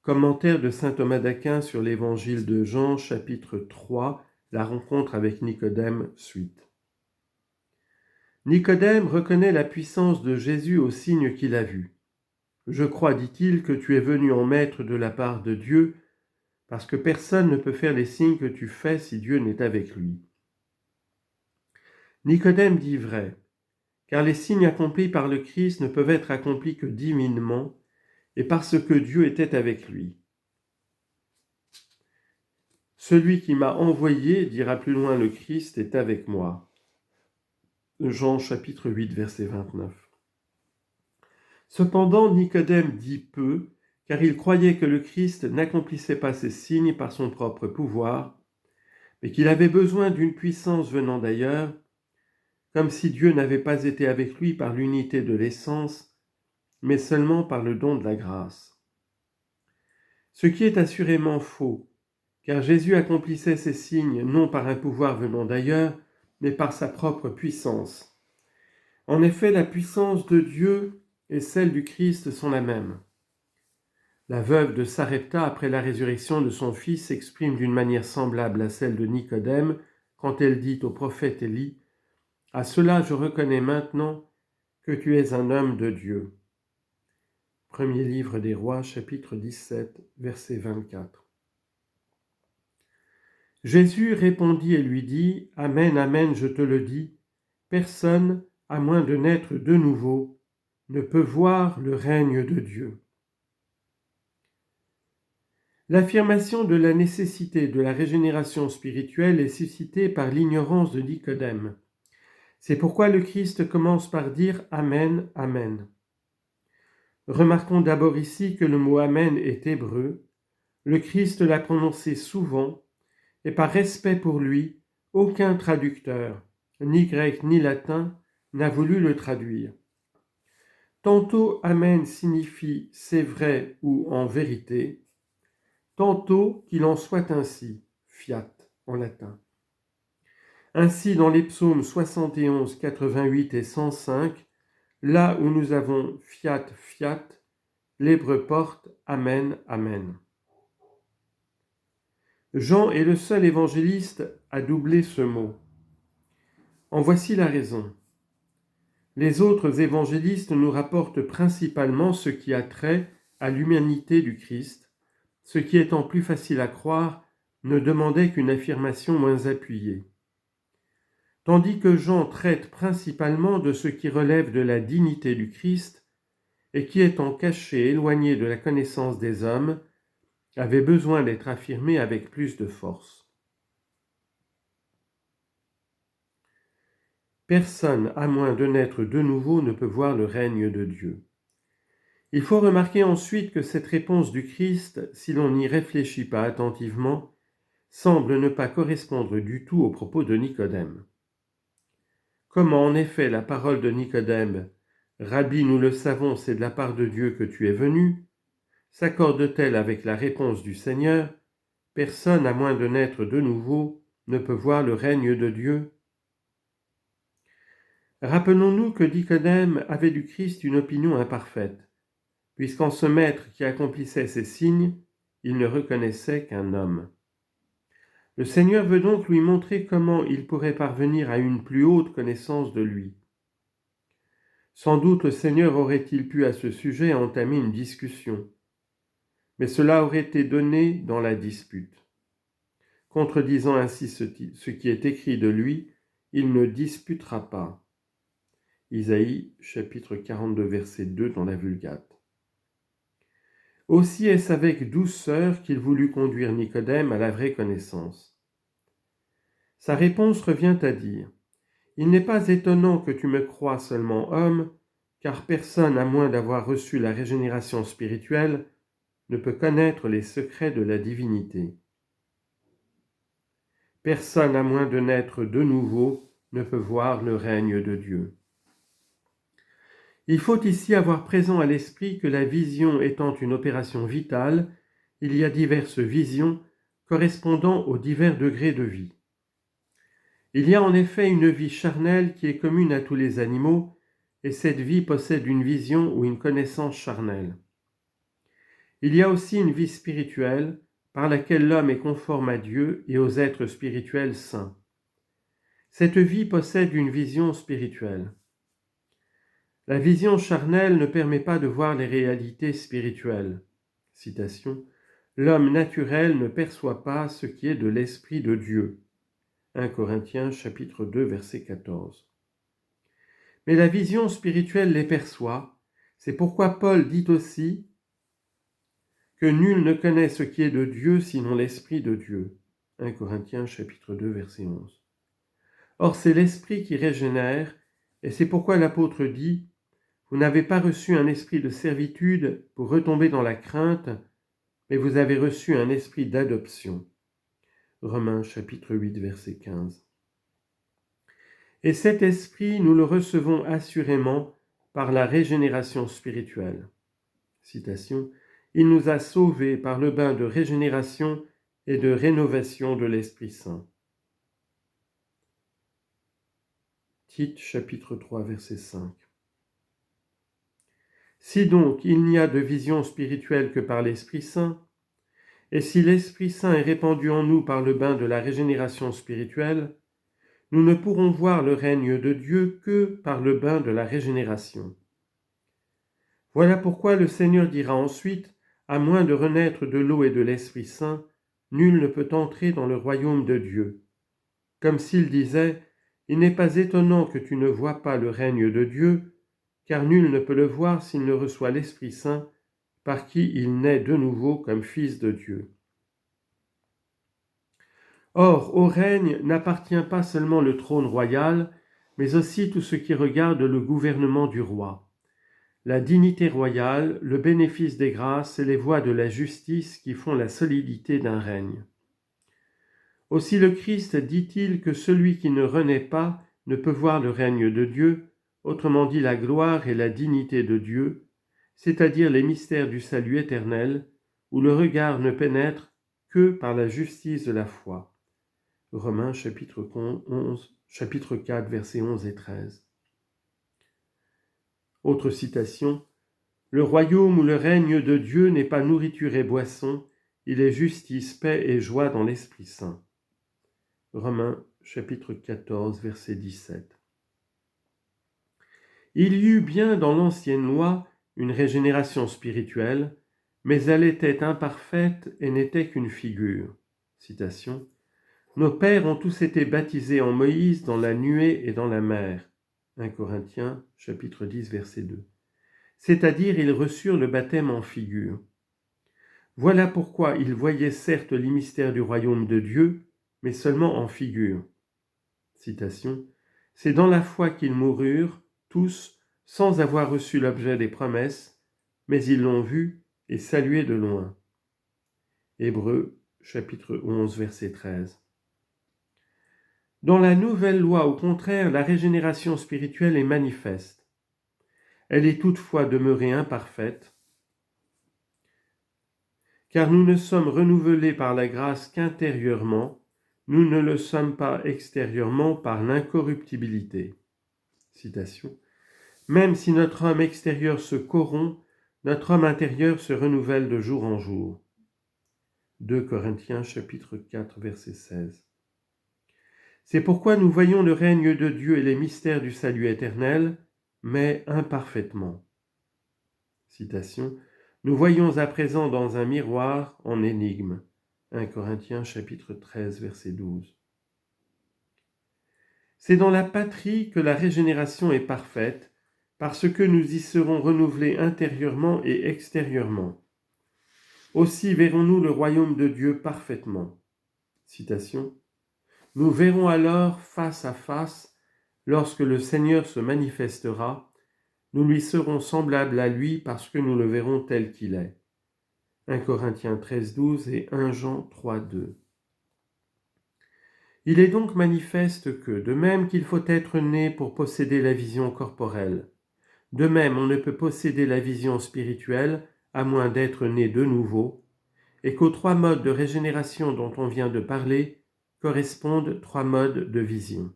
Commentaire de saint Thomas d'Aquin sur l'évangile de Jean, chapitre 3, la rencontre avec Nicodème, suite. Nicodème reconnaît la puissance de Jésus au signe qu'il a vu. « Je crois, dit-il, que tu es venu en maître de la part de Dieu, parce que personne ne peut faire les signes que tu fais si Dieu n'est avec lui. » Nicodème dit vrai, car les signes accomplis par le Christ ne peuvent être accomplis que divinement, et parce que Dieu était avec lui. Celui qui m'a envoyé, dira plus loin le Christ, est avec moi. Jean chapitre 8, verset 29. Cependant, Nicodème dit peu, car il croyait que le Christ n'accomplissait pas ses signes par son propre pouvoir, mais qu'il avait besoin d'une puissance venant d'ailleurs, comme si Dieu n'avait pas été avec lui par l'unité de l'essence, mais seulement par le don de la grâce. Ce qui est assurément faux, car Jésus accomplissait ses signes non par un pouvoir venant d'ailleurs, mais par sa propre puissance. En effet, la puissance de Dieu et celle du Christ sont la même. La veuve de Sarepta, après la résurrection de son fils, s'exprime d'une manière semblable à celle de Nicodème quand elle dit au prophète Élie : « À cela je reconnais maintenant que tu es un homme de Dieu. » Premier livre des Rois, chapitre 17, verset 24. Jésus répondit et lui dit : « Amen, amen, je te le dis, personne, à moins de naître de nouveau, ne peut voir le règne de Dieu. » L'affirmation de la nécessité de la régénération spirituelle est suscitée par l'ignorance de Nicodème. C'est pourquoi le Christ commence par dire « Amen, amen ». Remarquons d'abord ici que le mot « amen » est hébreu. Le Christ l'a prononcé souvent, et par respect pour lui, aucun traducteur, ni grec ni latin, n'a voulu le traduire. Tantôt amen signifie c'est vrai ou en vérité, tantôt qu'il en soit ainsi, fiat en latin. Ainsi dans les psaumes 71, 88 et 105, là où nous avons fiat, fiat, l'hébreu porte amen, amen. Jean est le seul évangéliste à doubler ce mot. En voici la raison. Les autres évangélistes nous rapportent principalement ce qui a trait à l'humanité du Christ, ce qui étant plus facile à croire, ne demandait qu'une affirmation moins appuyée. Tandis que Jean traite principalement de ce qui relève de la dignité du Christ et qui, étant caché, éloigné de la connaissance des hommes, avait besoin d'être affirmé avec plus de force. Personne, à moins de naître de nouveau, ne peut voir le règne de Dieu. Il faut remarquer ensuite que cette réponse du Christ, si l'on n'y réfléchit pas attentivement, semble ne pas correspondre du tout aux propos de Nicodème. Comment en effet la parole de Nicodème « Rabbi, nous le savons, c'est de la part de Dieu que tu es venu » s'accorde-t-elle avec la réponse du Seigneur « Personne, à moins de naître de nouveau, ne peut voir le règne de Dieu » ? Rappelons-nous que Nicodème avait du Christ une opinion imparfaite, puisqu'en ce maître qui accomplissait ces signes, il ne reconnaissait qu'un homme. Le Seigneur veut donc lui montrer comment il pourrait parvenir à une plus haute connaissance de lui. Sans doute le Seigneur aurait-il pu à ce sujet entamer une discussion, mais cela aurait été donné dans la dispute. Contredisant ainsi ce qui est écrit de lui, il ne disputera pas. Isaïe, chapitre 42, verset 2 dans la Vulgate. Aussi est-ce avec douceur qu'il voulut conduire Nicodème à la vraie connaissance. Sa réponse revient à dire : « Il n'est pas étonnant que tu me croies seulement homme, car personne, à moins d'avoir reçu la régénération spirituelle, ne peut connaître les secrets de la divinité. Personne, à moins de naître de nouveau, ne peut voir le règne de Dieu. » Il faut ici avoir présent à l'esprit que la vision étant une opération vitale, il y a diverses visions correspondant aux divers degrés de vie. Il y a en effet une vie charnelle qui est commune à tous les animaux, et cette vie possède une vision ou une connaissance charnelle. il y a aussi une vie spirituelle par laquelle l'homme est conforme à Dieu et aux êtres spirituels saints. Cette vie possède une vision spirituelle. La vision charnelle ne permet pas de voir les réalités spirituelles. Citation. L'homme naturel ne perçoit pas ce qui est de l'Esprit de Dieu. 1 Corinthiens chapitre 2 verset 14. Mais la vision spirituelle les perçoit. C'est pourquoi Paul dit aussi que nul ne connaît ce qui est de Dieu sinon l'Esprit de Dieu. 1 Corinthiens chapitre 2 verset 11. Or c'est l'Esprit qui régénère, et c'est pourquoi l'apôtre dit « Vous n'avez pas reçu un esprit de servitude pour retomber dans la crainte, mais vous avez reçu un esprit d'adoption. » Romains chapitre 8 verset 15. Et cet esprit, nous le recevons assurément par la régénération spirituelle. Citation. Il nous a sauvés par le bain de régénération et de rénovation de l'Esprit Saint. Tite chapitre 3 verset 5. Si donc il n'y a de vision spirituelle que par l'Esprit Saint, et si l'Esprit Saint est répandu en nous par le bain de la régénération spirituelle, nous ne pourrons voir le règne de Dieu que par le bain de la régénération. Voilà pourquoi le Seigneur dira ensuite, à moins de renaître de l'eau et de l'Esprit Saint, nul ne peut entrer dans le royaume de Dieu. Comme s'il disait, il n'est pas étonnant que tu ne vois pas le règne de Dieu, car nul ne peut le voir s'il ne reçoit l'Esprit Saint, par qui il naît de nouveau comme fils de Dieu. Or, au règne n'appartient pas seulement le trône royal, mais aussi tout ce qui regarde le gouvernement du roi. La dignité royale, le bénéfice des grâces et les voies de la justice qui font la solidité d'un règne. Aussi le Christ dit-il que celui qui ne renaît pas ne peut voir le règne de Dieu, autrement dit la gloire et la dignité de Dieu, c'est-à-dire les mystères du salut éternel, où le regard ne pénètre que par la justice de la foi. Romains chapitre 4 versets 11 et 13. Autre citation. Le royaume ou le règne de Dieu n'est pas nourriture et boisson, il est justice, paix et joie dans l'Esprit Saint. Romains chapitre 14 verset 17. Il y eut bien dans l'ancienne loi une régénération spirituelle, mais elle était imparfaite et n'était qu'une figure. Citation. Nos pères ont tous été baptisés en Moïse dans la nuée et dans la mer. 1 Corinthiens chapitre 10 verset 2. C'est-à-dire ils reçurent le baptême en figure. Voilà pourquoi ils voyaient certes les mystères du royaume de Dieu, mais seulement en figure. Citation. C'est dans la foi qu'ils moururent, tous, sans avoir reçu l'objet des promesses, mais ils l'ont vu et salué de loin. Hébreux, chapitre 11, verset 13. Dans la nouvelle loi, au contraire, la régénération spirituelle est manifeste. Elle est toutefois demeurée imparfaite, car nous ne sommes renouvelés par la grâce qu'intérieurement, nous ne le sommes pas extérieurement par l'incorruptibilité. Citation. Même si notre homme extérieur se corrompt, notre homme intérieur se renouvelle de jour en jour. 2 Corinthiens chapitre 4 verset 16. C'est pourquoi nous voyons le règne de Dieu et les mystères du salut éternel, mais imparfaitement. Citation. Nous voyons à présent dans un miroir en énigme. 1 Corinthiens chapitre 13 verset 12. C'est dans la patrie que la régénération est parfaite, parce que nous y serons renouvelés intérieurement et extérieurement. Aussi verrons-nous le royaume de Dieu parfaitement. Citation. Nous verrons alors face à face, lorsque le Seigneur se manifestera, nous lui serons semblables à lui parce que nous le verrons tel qu'il est. 1 Corinthiens 13, 12 et 1 Jean 3, 2. Il est donc manifeste que, de même qu'il faut être né pour posséder la vision corporelle, de même on ne peut posséder la vision spirituelle à moins d'être né de nouveau, et qu'aux 3 modes de régénération dont on vient de parler correspondent 3 modes de vision.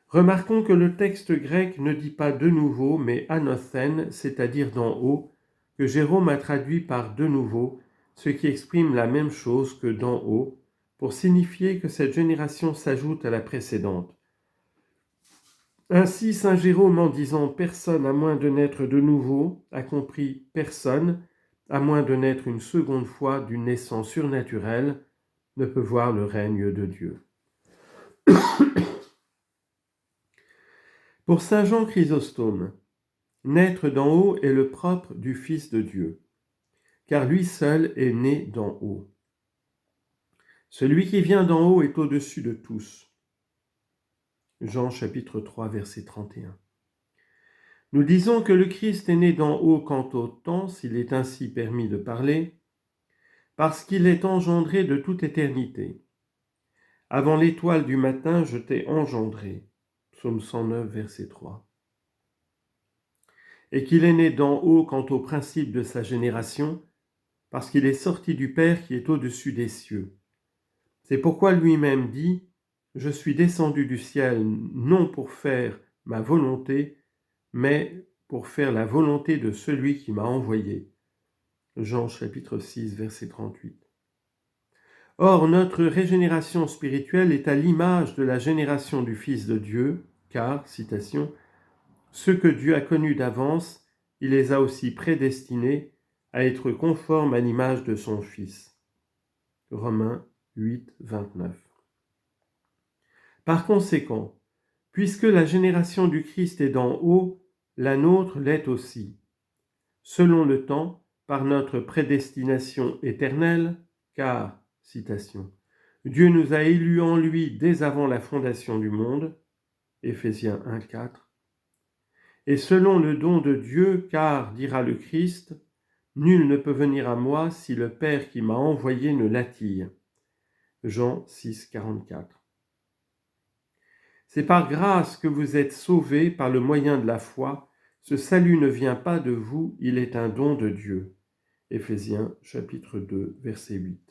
Remarquons que le texte grec ne dit pas de nouveau, mais anothen, c'est-à-dire d'en haut, que Jérôme a traduit par de nouveau, ce qui exprime la même chose que d'en haut, pour signifier que cette génération s'ajoute à la précédente. Ainsi, saint Jérôme, en disant « personne à moins de naître de nouveau », a compris « personne, à moins de naître une seconde fois d'une naissance surnaturelle, ne peut voir le règne de Dieu. » Pour saint Jean Chrysostome, naître d'en haut est le propre du Fils de Dieu, car lui seul est né d'en haut. Celui qui vient d'en haut est au-dessus de tous. Jean chapitre 3, verset 31. Nous disons que le Christ est né d'en haut quant au temps, s'il est ainsi permis de parler, parce qu'il est engendré de toute éternité. Avant l'étoile du matin, je t'ai engendré. Psaume 109, verset 3. Et qu'il est né d'en haut quant au principe de sa génération, parce qu'il est sorti du Père qui est au-dessus des cieux. C'est pourquoi lui-même dit « Je suis descendu du ciel non pour faire ma volonté, mais pour faire la volonté de celui qui m'a envoyé. » Jean chapitre 6, verset 38. Or, notre régénération spirituelle est à l'image de la génération du Fils de Dieu, car, citation, « ceux que Dieu a connus d'avance, il les a aussi prédestinés à être conformes à l'image de son Fils. » Romains 8, 29. Par conséquent, puisque la génération du Christ est d'en haut, la nôtre l'est aussi, selon le temps, par notre prédestination éternelle, car, citation, « Dieu nous a élus en lui dès avant la fondation du monde, Éphésiens 1, 4, et selon le don de Dieu, car, dira le Christ, nul ne peut venir à moi si le Père qui m'a envoyé ne l'attire. Jean 6, 44. C'est par grâce que vous êtes sauvés par le moyen de la foi. Ce salut ne vient pas de vous, il est un don de Dieu. Éphésiens chapitre 2, verset 8.